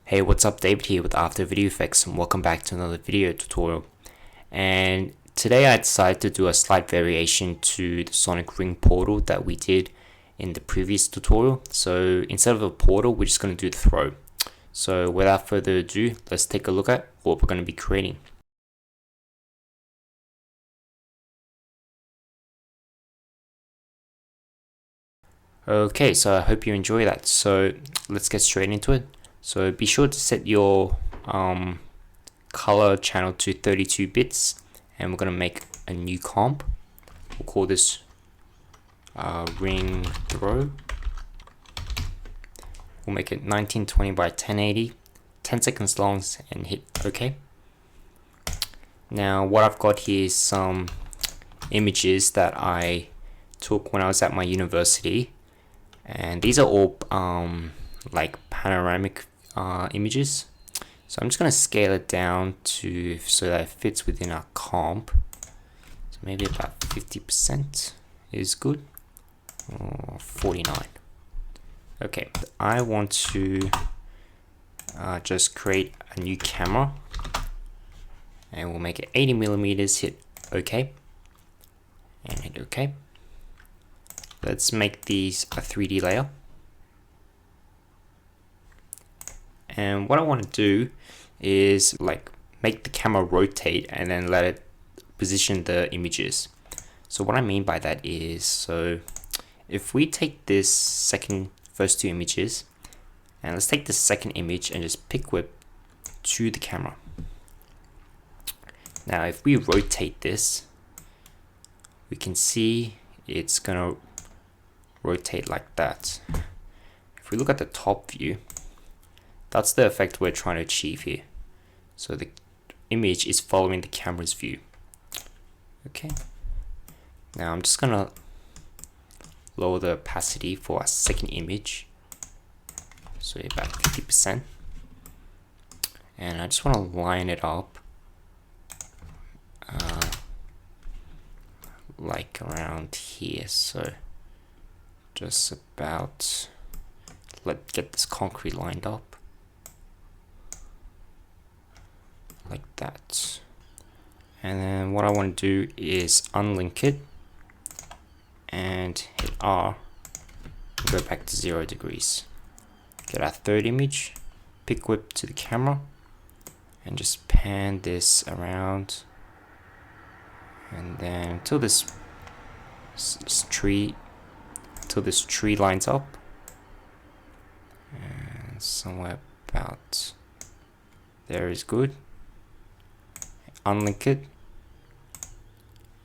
Hey, what's up? David here with AfterVideoFX and welcome back to another video tutorial. And today I decided to do a slight variation to the Sonic Ring portal that we did in the previous tutorial. So instead of a portal, we're just going to do the throw. So without further ado, let's take a look at what we're going to be creating. Okay, so I hope you enjoy that. So let's get straight into it. So be sure to set your color channel to 32 bits and we're going to make a new comp. We'll call this ring throw. We'll make it 1920 by 1080, 10 seconds long, and hit OK. Now what I've got here is some images that I took when I was at my university, and these are all like panoramic images. So I'm just going to scale it down to so that it fits within our comp. So maybe about 50% is good, or 49. Okay, I want to just create a new camera, and we'll make it 80 millimeters. Hit OK, and hit OK. Let's make these a 3D layer. And what I want to do is like make the camera rotate and then let it position the images. So what I mean by that is, so if we take this first two images, and let's take the second image and just pick whip to the camera. Now if we rotate this, we can see it's gonna rotate like that. If we look at the top view, that's the effect we're trying to achieve here. So the image is following the camera's view. Okay. Now I'm just gonna lower the opacity for our second image, so about 50%. And I just want to line it up like around here. So just about, let's get this concrete lined up like that. And then what I want to do is unlink it and hit R and go back to 0 degrees. Get our third image, pick whip to the camera, and just pan this around, and then until this tree lines up, and somewhere about there is good. Unlink it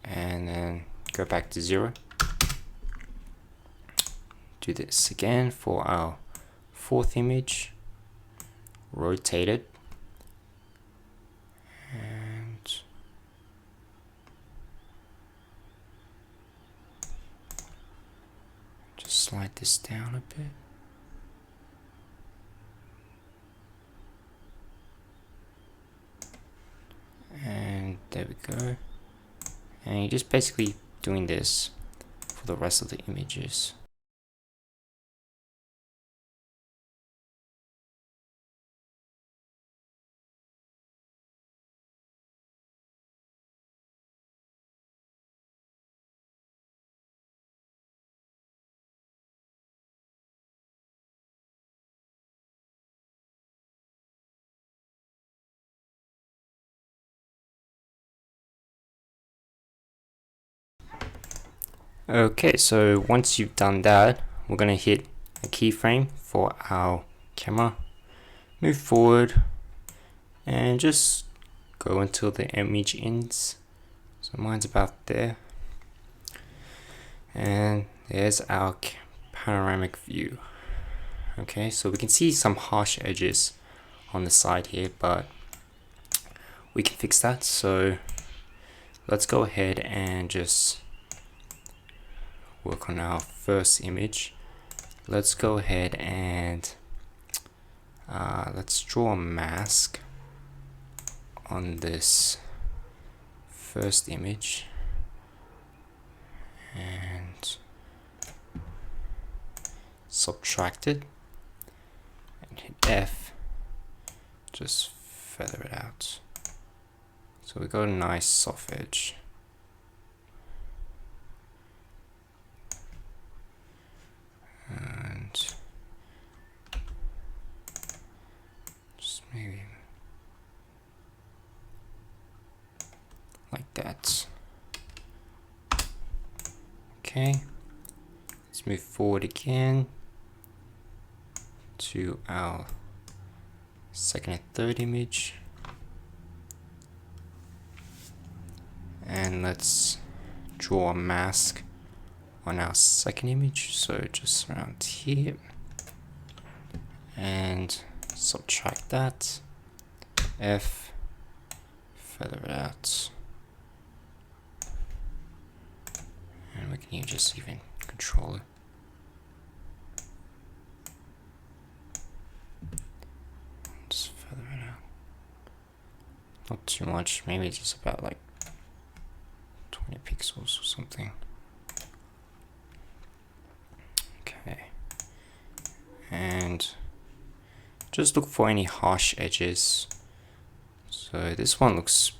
and then go back to 0. Do this again for our fourth image, rotate it, and just slide this down a bit. And there we go. And you're just basically doing this for the rest of the images. Okay, so once you've done that, we're going to hit a keyframe for our camera, move forward, and just go until the image ends. So mine's about there, and there's our panoramic view. Okay, so we can see some harsh edges on the side here, but we can fix that. So let's go ahead and just work on our first image. Let's go ahead and let's draw a mask on this first image and subtract it and hit F just feather it out. So we got a nice soft edge. And just maybe like that. Okay, let's move forward again to our second and third image, and let's draw a mask on our second image, so just around here, and subtract that, F, feather it out, and we can just even control it. Just feather it out. Not too much, maybe just about like 20 pixels or something. Okay. And just look for any harsh edges. So this one looks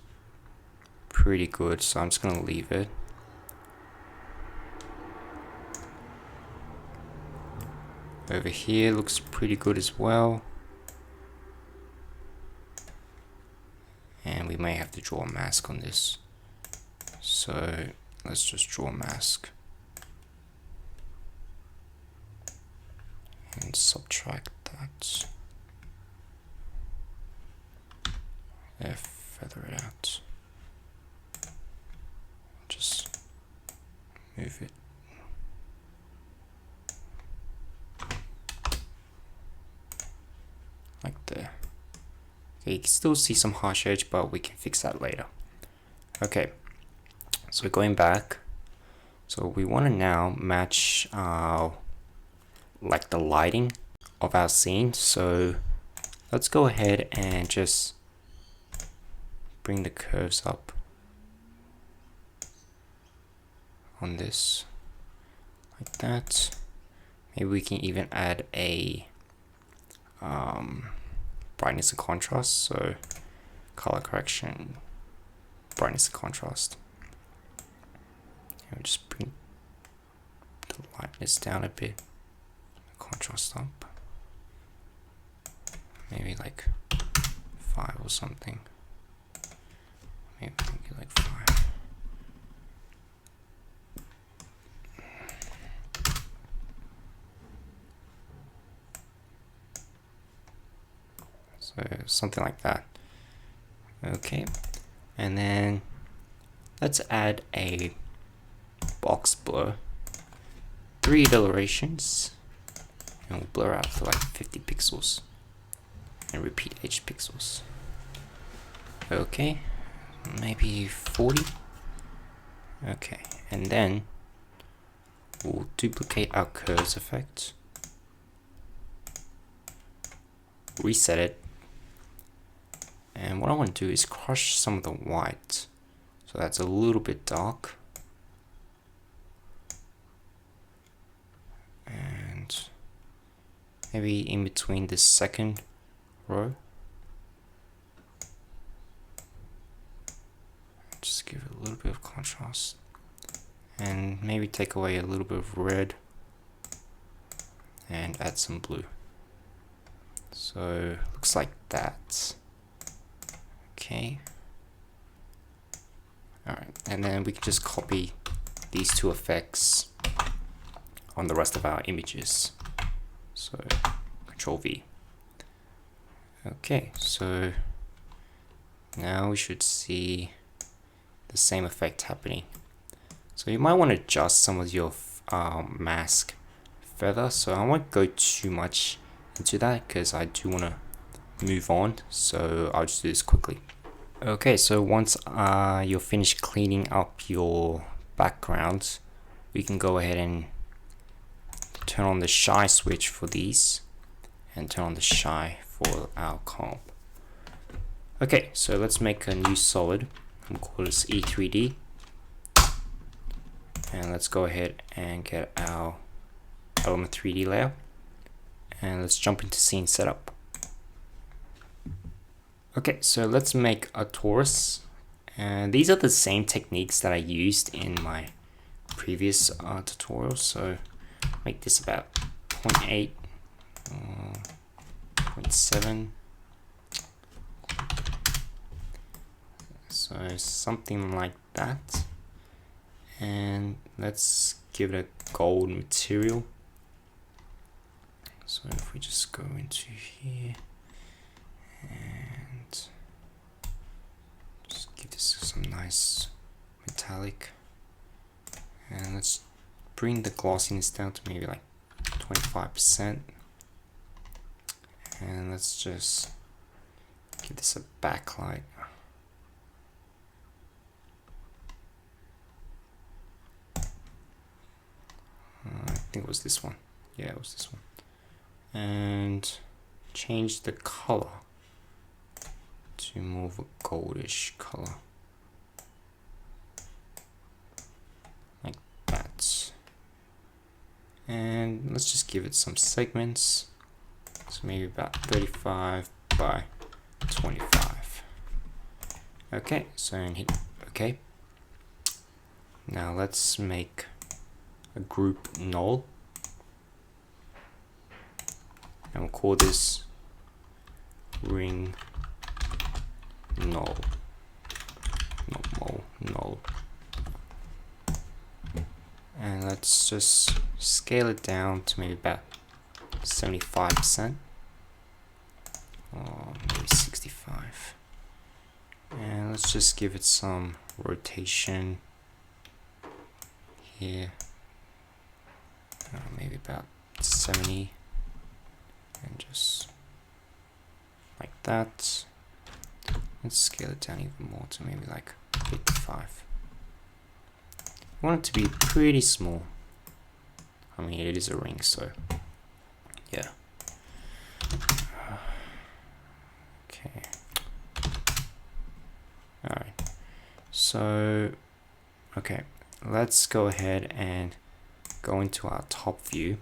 pretty good, so I'm just gonna leave it. Over here looks pretty good as well. And we may have to draw a mask on this. So let's just draw a mask. And subtract that. F, feather it out. Just move it. Like there. Okay, you can still see some harsh edge, but we can fix that later. Okay, so going back, so we want to now match like the lighting of our scene. So let's go ahead and just bring the curves up on this, like that. Maybe we can even add a brightness and contrast, so color correction, brightness and contrast. And we'll just bring the lightness down a bit, contrast up, maybe like 5 or something. Maybe like 5. So something like that. Okay, and then let's add a box blur, 3 iterations, and we'll blur out to like 50 pixels and repeat each pixels. Okay, maybe 40. Okay, and then we'll duplicate our curves effect, reset it, and what I want to do is crush some of the white, so that's a little bit dark, and maybe in between the second row, just give it a little bit of contrast, and maybe take away a little bit of red and add some blue. So looks like that. Okay. Alright, and then we can just copy these 2 effects on the rest of our images. So Control V. Okay, so now we should see the same effect happening. So you might want to adjust some of your mask feather. So I won't go too much into that because I do want to move on, so I'll just do this quickly. Okay, so once you're finished cleaning up your backgrounds, we can go ahead and turn on the shy switch for these and turn on the shy for our comp. Okay, so let's make a new solid. We'll call this E3D, and let's go ahead and get our element 3D layer, and let's jump into scene setup. Okay, so let's make a torus, and these are the same techniques that I used in my previous tutorial. So make this about 0.8, 0.7, so something like that. And let's give it a gold material. So if we just go into here and just give this some nice metallic, and let's bring the glossiness down to maybe like 25%, and let's just give this a backlight. I think it was this one. Yeah, it was this one. And change the color to more of a goldish color, like that. And let's just give it some segments, so maybe about 35 by 25. Okay, so and hit OK. Now let's make a group null, and we'll call this ring null, null. And let's just scale it down to maybe about 75%, or maybe 65. And let's just give it some rotation here, maybe about 70, and just like that. Let's scale it down even more to maybe like 55. I want it to be pretty small. I mean, it is a ring, so yeah. Okay. Alright. So, okay. Let's go ahead and go into our top view.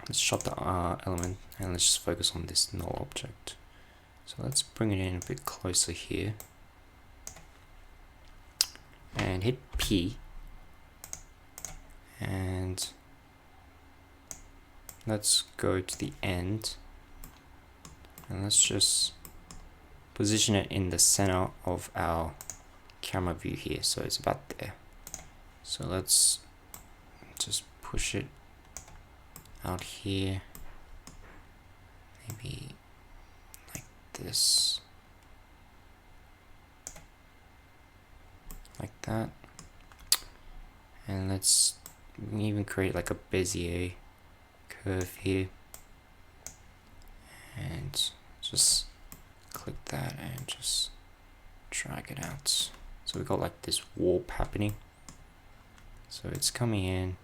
Let's shut the element and let's just focus on this null object. So let's bring it in a bit closer here and hit P, and let's go to the end and let's just position it in the center of our camera view here, so it's about there. So let's just push it out here, maybe like this, like that. And let's even create like a Bezier curve here, and just click that and just drag it out. So we got like this warp happening. So it's coming in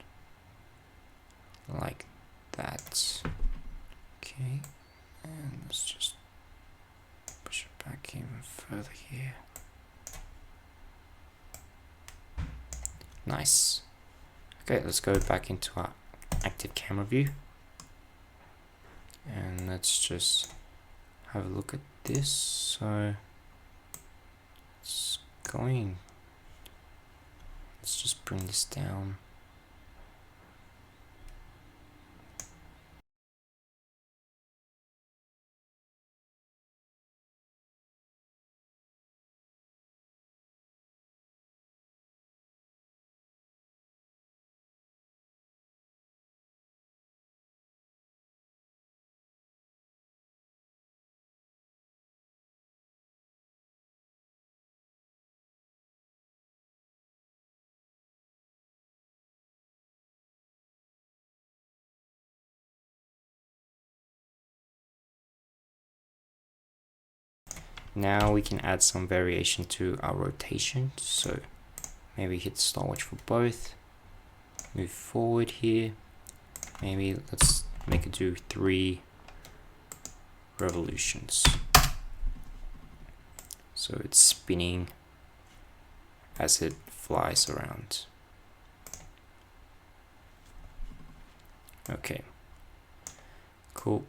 like that. Okay, and let's just push it back even further here. Nice. Okay, let's go back into our active camera view, and let's just have a look at this. So it's going, let's just bring this down. Now we can add some variation to our rotation. So maybe hit stopwatch for both, move forward here, maybe let's make it do 3 revolutions. So it's spinning as it flies around. Okay, cool.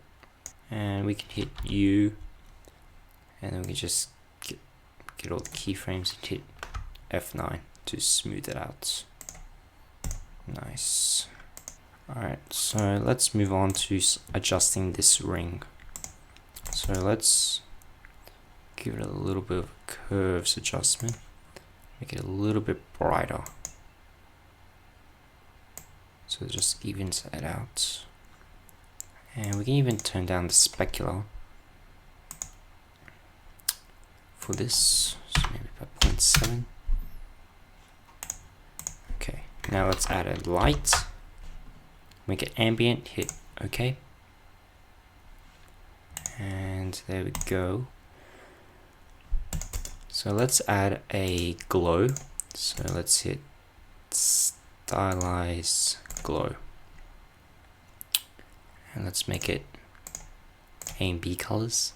And we can hit U and then we can just get all the keyframes and hit F9 to smooth it out. Nice. Alright, so let's move on to adjusting this ring. So let's give it a little bit of a curves adjustment, make it a little bit brighter, so it just evens it out. And we can even turn down the specular for this, so maybe about 0.7. Okay, now let's add a light, make it ambient, hit OK, and there we go. So let's add a glow, so let's hit stylize glow, and let's make it A and B colors.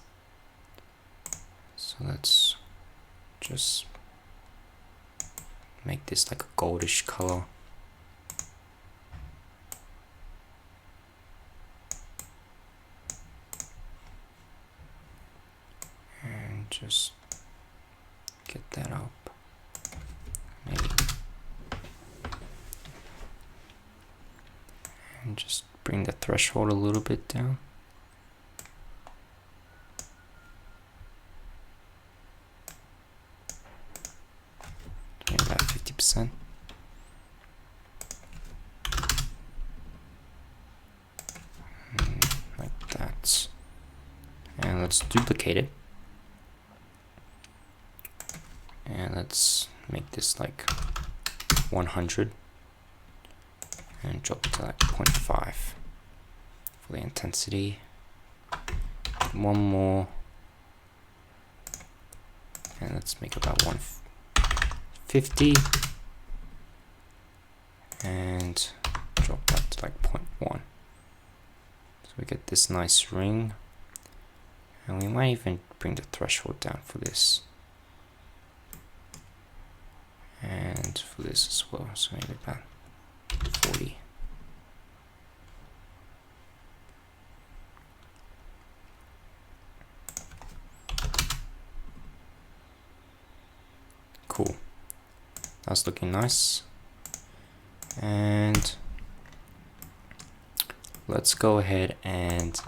So let's just make this like a goldish color. And just get that up, maybe. And just bring the threshold a little bit down. Maybe about 50%. Like that. And let's duplicate it. And let's make this like 100 and drop it to like 0.5 for the intensity. One more, and let's make about 150 and drop that to like 0.1. So we get this nice ring, and we might even bring the threshold down for this. And for this as well, so maybe about 40. Cool. That's looking nice. And let's go ahead and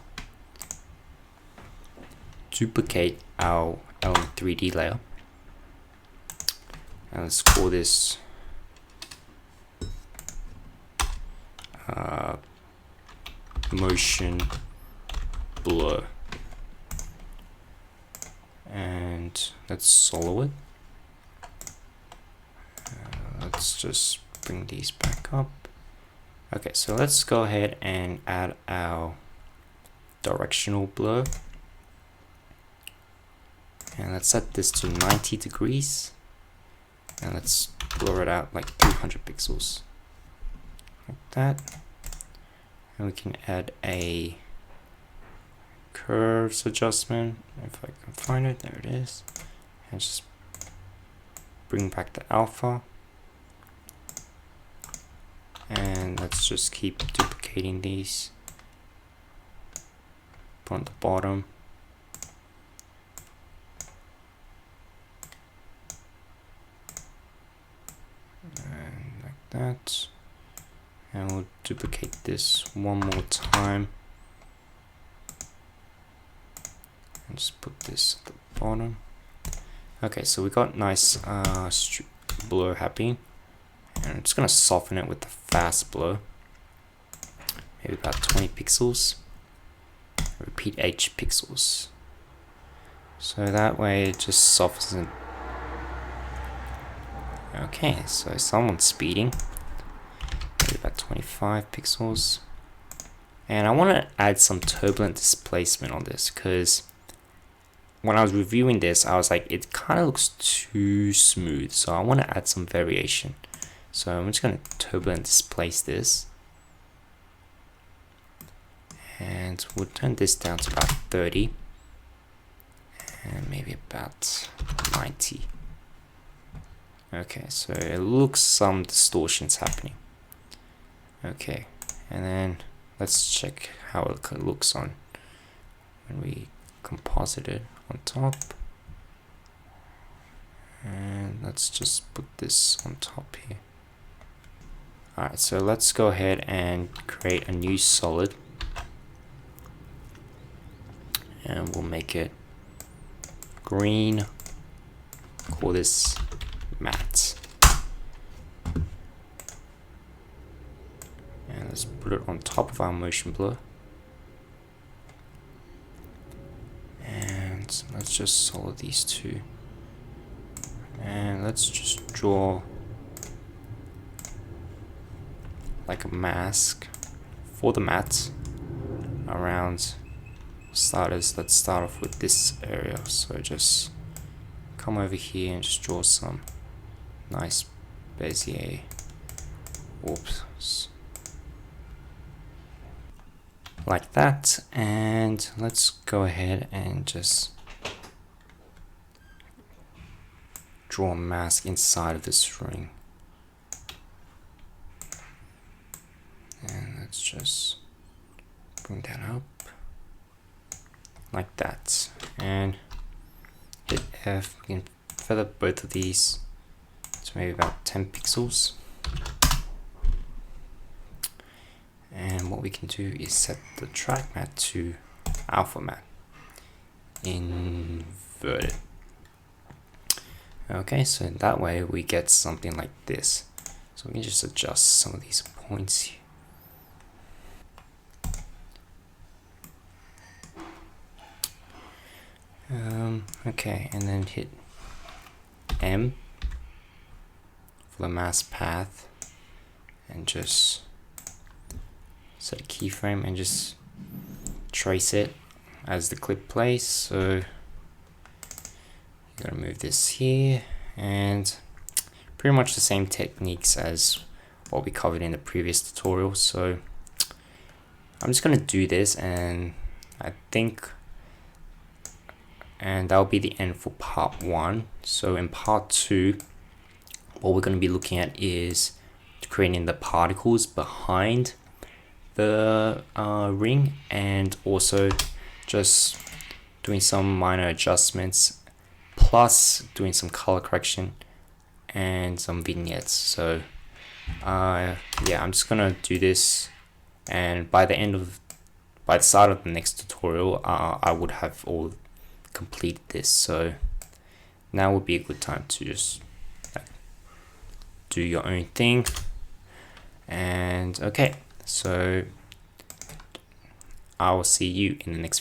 duplicate our E3D layer. And let's call this motion blur, and let's solo it. Let's just bring these back up. Okay, so let's go ahead and add our directional blur, and let's set this to 90 degrees. And let's blur it out like 300 pixels, like that. And we can add a curves adjustment, if I can find it, there it is. And just bring back the alpha. And let's just keep duplicating these. Put on the bottom. And like that, and we'll duplicate this one more time and just put this at the bottom. Okay, so we got nice blur happening, and I'm just gonna soften it with the fast blur, maybe about 20 pixels. Repeat H pixels, so that way it just softens it. Okay, so someone's speeding, maybe about 25 pixels. And I want to add some turbulent displacement on this, because when I was reviewing this, I was like, it kind of looks too smooth, so I want to add some variation. So I'm just going to turbulent displace this, and we'll turn this down to about 30, and maybe about 90. Okay, so it looks some distortions happening. Okay, and then let's check how it looks on when we composite it on top. let's just put this on top here. Alright, so let's go ahead and create a new solid, and we'll make it green. Call this matte, and let's put it on top of our motion blur, and let's just solid these two, and let's just draw like a mask for the matte around starters. Let's start off with this area, so just come over here and just draw some nice Bezier. Oops. Like that, and let's go ahead and just draw a mask inside of this ring. And let's just bring that up like that, and hit F. We can feather both of these to maybe about 10 pixels. And what we can do is set the track matte to alpha matte, inverted. Okay, so that way we get something like this. So we can just adjust some of these points here. Okay, and then hit M for the mask path, and just set a keyframe and just trace it as the clip plays. So you gotta move this here, and pretty much the same techniques as what we covered in the previous tutorial. So I'm just gonna do this, and that'll be the end for part 1. So in part 2, what we're going to be looking at is creating the particles behind the ring, and also just doing some minor adjustments, plus doing some color correction and some vignettes. So yeah, I'm just gonna do this, and by the start of the next tutorial, I would have all complete this. So now would be a good time to just do your own thing. And okay, so I will see you in the next video.